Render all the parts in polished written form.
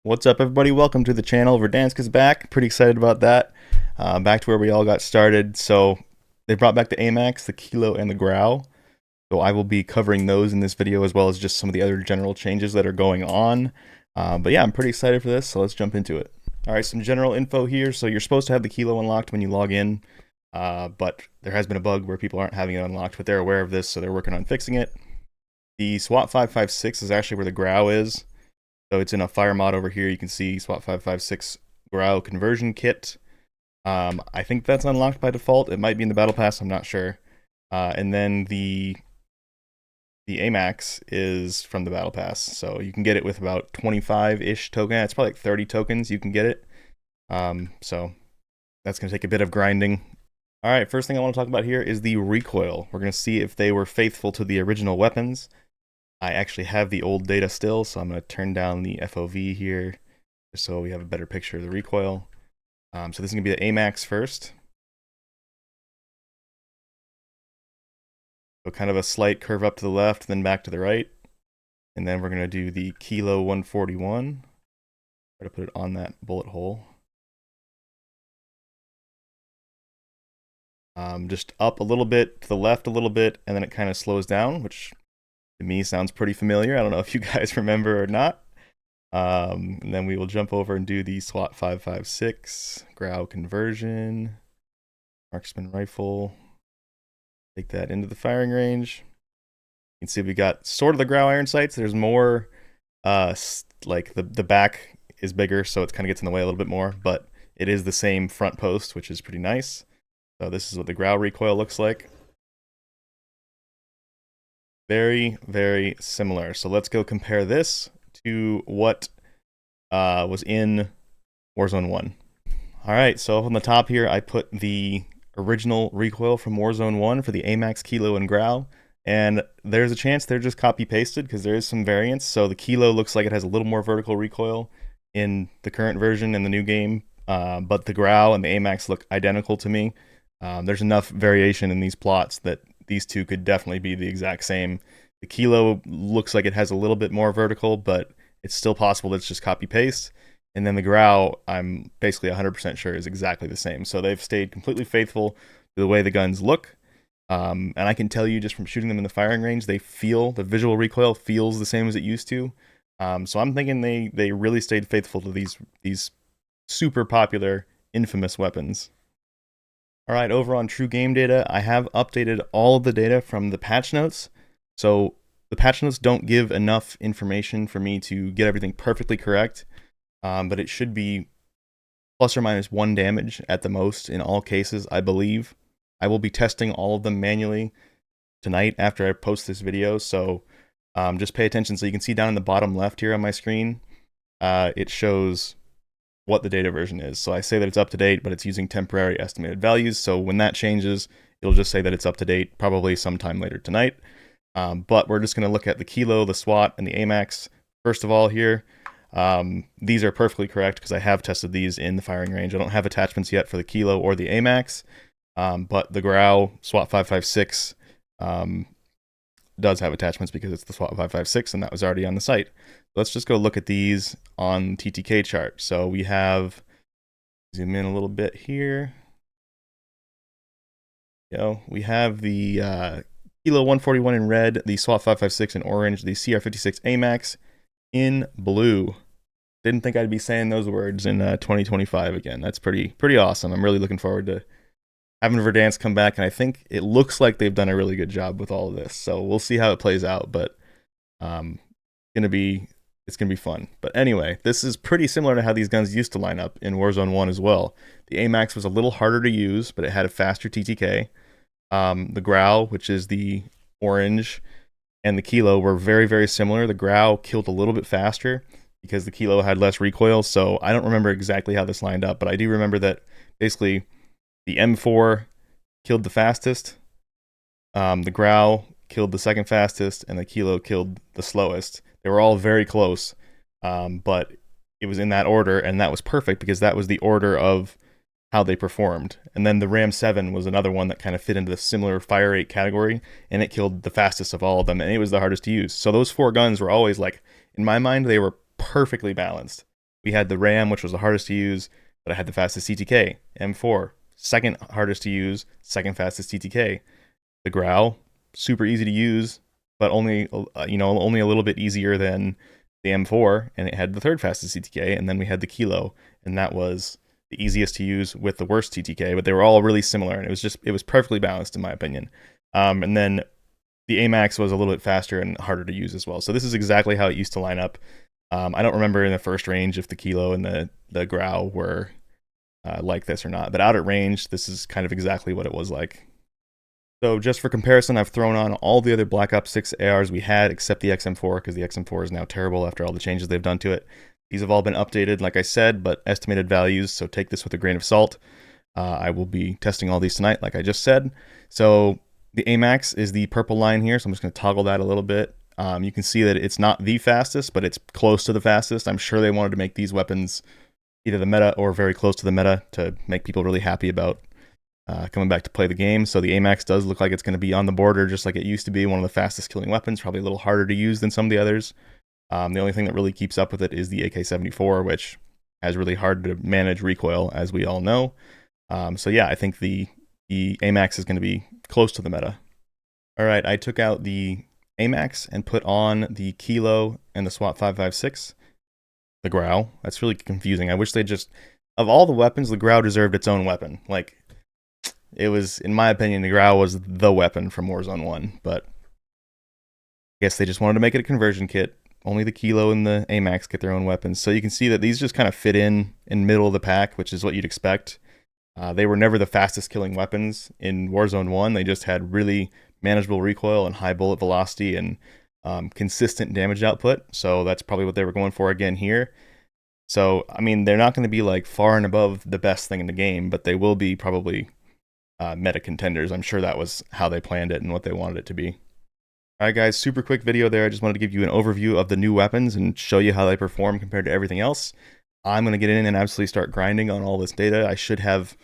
What's up, everybody? Welcome to the channel. Verdansk is back. Pretty excited about that. Back to where we all got started. So they brought back the Amax, the Kilo, and the Grau. So I will be covering those in this video, as well as just some of the other general changes that are going on. But yeah, I'm pretty excited for this, so let's jump into it. All right, some general info here. So you're supposed to have the Kilo unlocked when you log in, but there has been a bug where people aren't having it unlocked, but they're aware of this, so they're working on fixing it. The SWAT 556 is actually where the Grau is. So it's in a fire mod over here. You can see SWAT 556 Grau conversion kit. I think that's unlocked by default. It might be in the battle pass. I'm not sure. And then the Amax is from the battle pass. So you can get it with about 25-ish tokens. It's probably like 30 tokens you can get it. So that's going to take a bit of grinding. All right, first thing I want to talk about here is the recoil. We're going to see if they were faithful to the original weapons. I actually have the old data still, so I'm going to turn down the FOV here just so we have a better picture of the recoil. So this is going to be the Amax first. So kind of a slight curve up to the left, then back to the right. And then we're going to do the Kilo 141. Try to put it on that bullet hole. Just up a little bit, to the left a little bit, and then it kind of slows down, which to me sounds pretty familiar. I don't know if you guys remember or not. And then we will jump over and do the SWAT 556 Grau conversion, marksman rifle. Take that into the firing range. You can see we got sort of the Grau iron sights. There's more, like the back is bigger, so it kind of gets in the way a little bit more, but it is the same front post, which is pretty nice. So this is what the Grau recoil looks like. Very, very similar. So let's go compare this to what was in Warzone 1. All right, so on the top here, I put the original recoil from Warzone 1 for the Amax, Kilo, and Grau. And there's a chance they're just copy-pasted because there is some variance. So the Kilo looks like it has a little more vertical recoil in the current version in the new game. But the Grau and the Amax look identical to me. There's enough variation in these plots that these two could definitely be the exact same. The Kilo looks like it has a little bit more vertical, but it's still possible that it's just copy-paste. And then the Grau, I'm basically 100% sure is exactly the same. So they've stayed completely faithful to the way the guns look. And I can tell you just from shooting them in the firing range, the visual recoil feels the same as it used to. So I'm thinking they really stayed faithful to these super popular, infamous weapons. All right, over on TrueGameData, I have updated all of the data from the patch notes. So the patch notes don't give enough information for me to get everything perfectly correct, but it should be plus or minus 1 damage at the most in all cases, I believe. I will be testing all of them manually tonight after I post this video, so just pay attention. So you can see down in the bottom left here on my screen, it shows what the data version is. So I say that it's up to date, but it's using temporary estimated values. So when that changes, it'll just say that it's up to date, probably sometime later tonight. But we're just going to look at the Kilo, the SWAT, and the Amax. First of all here, these are perfectly correct because I have tested these in the firing range. I don't have attachments yet for the Kilo or the Amax, but the Grau SWAT 556 does have attachments because it's the SWAT 556, and that was already on the site. Let's just go look at these on TTK chart. So we have, zoom in a little bit here. We have the Kilo 141 in red, the SWAT 556 in orange, the CR56 Amax in blue. Didn't think I'd be saying those words in 2025 again. That's pretty awesome. I'm really looking forward to having Verdansk come back, and I think it looks like they've done a really good job with all of this. So we'll see how it plays out, but it's gonna be fun. But anyway, this is pretty similar to how these guns used to line up in Warzone 1 as well. The Amax was a little harder to use, but it had a faster TTK. The Grau, which is the orange, and the Kilo were very, very similar. The Grau killed a little bit faster because the Kilo had less recoil. So I don't remember exactly how this lined up, but I do remember that basically the M4 killed the fastest, the Grau killed the second fastest, and the Kilo killed the slowest. They were all very close, but it was in that order, and that was perfect because that was the order of how they performed. And then the Ram 7 was another one that kind of fit into the similar fire rate category, and it killed the fastest of all of them, and it was the hardest to use. So those 4 guns were always, like, in my mind, they were perfectly balanced. we had the RAM, which was the hardest to use, but I had the fastest TTK. M4, second hardest to use, second fastest TTK. The Grau, super easy to use, but only only a little bit easier than the M4, and it had the third fastest TTK. And then we had the Kilo, and that was the easiest to use with the worst TTK. But they were all really similar, and it was perfectly balanced in my opinion. And then the Amax was a little bit faster and harder to use as well. So this is exactly how it used to line up. I don't remember in the first range if the Kilo and the Grau were like this or not, but out at range, this is kind of exactly what it was like. So just for comparison, I've thrown on all the other Black Ops 6 ARs we had except the XM4, because the XM4 is now terrible after all the changes they've done to it. These have all been updated, like I said, but estimated values, so take this with a grain of salt. I will be testing all these tonight, like I just said. So the Amax is the purple line here, so I'm just going to toggle that a little bit. You can see that it's not the fastest, but it's close to the fastest. I'm sure they wanted to make these weapons either the meta or very close to the meta to make people really happy about coming back to play the game. So the Amax does look like it's going to be on the border just like it used to be, one of the fastest killing weapons, probably a little harder to use than some of the others. The only thing that really keeps up with it is the AK-74, which has really hard to manage recoil, as we all know. So yeah, I think the Amax is going to be close to the meta. All right, I took out the Amax and put on the Kilo and the SWAT 5.56. The Grau. That's really confusing. I wish they just, of all the weapons, the Grau deserved its own weapon. Like, it was, in my opinion, the Grau was the weapon from Warzone 1, but I guess they just wanted to make it a conversion kit. Only the Kilo and the Amax get their own weapons. So you can see that these just kind of fit in middle of the pack, which is what you'd expect. They were never the fastest killing weapons in Warzone 1. They just had really manageable recoil and high bullet velocity and consistent damage output. So that's probably what they were going for again here. So, I mean, they're not going to be like far and above the best thing in the game, but they will be probably meta contenders. I'm sure that was how they planned it and what they wanted it to be. Alright guys, super quick video there. I just wanted to give you an overview of the new weapons and show you how they perform compared to everything else. I'm going to get in and absolutely start grinding on all this data. I should have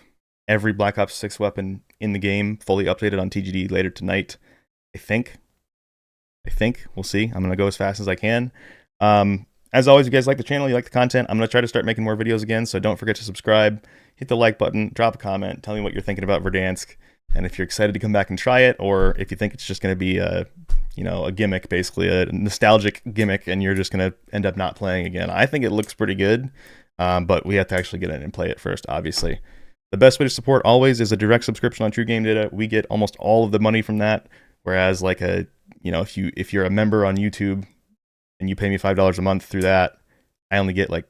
every Black Ops 6 weapon in the game fully updated on TGD later tonight. I think. We'll see. I'm going to go as fast as I can. As always, if you guys like the channel, you like the content, I'm going to try to start making more videos again, so don't forget to subscribe, hit the like button, drop a comment, tell me what you're thinking about Verdansk, and if you're excited to come back and try it, or if you think it's just going to be a gimmick, basically, a nostalgic gimmick, and you're just going to end up not playing again. I think it looks pretty good, but we have to actually get in and play it first, obviously. The best way to support always is a direct subscription on TrueGameData. We get almost all of the money from that, whereas like if you're a member on YouTube and you pay me $5 a month through that, I only get like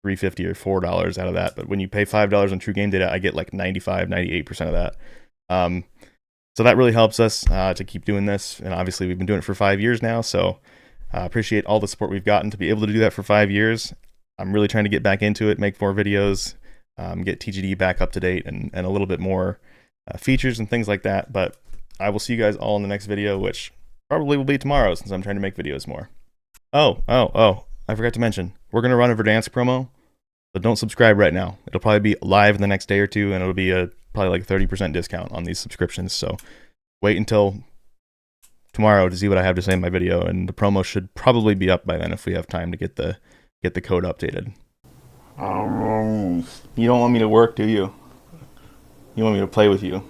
$3.50 or $4 out of that. But when you pay $5 on TrueGameData, I get like 98% of that. So that really helps us to keep doing this. And obviously we've been doing it for 5 years now. So I appreciate all the support we've gotten to be able to do that for 5 years. I'm really trying to get back into it, make more videos, get TGD back up to date and a little bit more features and things like that. But I will see you guys all in the next video, which probably will be tomorrow since I'm trying to make videos more. Oh, I forgot to mention, we're going to run a Verdansk promo, but don't subscribe right now. It'll probably be live in the next day or two, and it'll be probably like a 30% discount on these subscriptions. So wait until tomorrow to see what I have to say in my video, and the promo should probably be up by then if we have time to get the code updated. You don't want me to work, do you? You want me to play with you?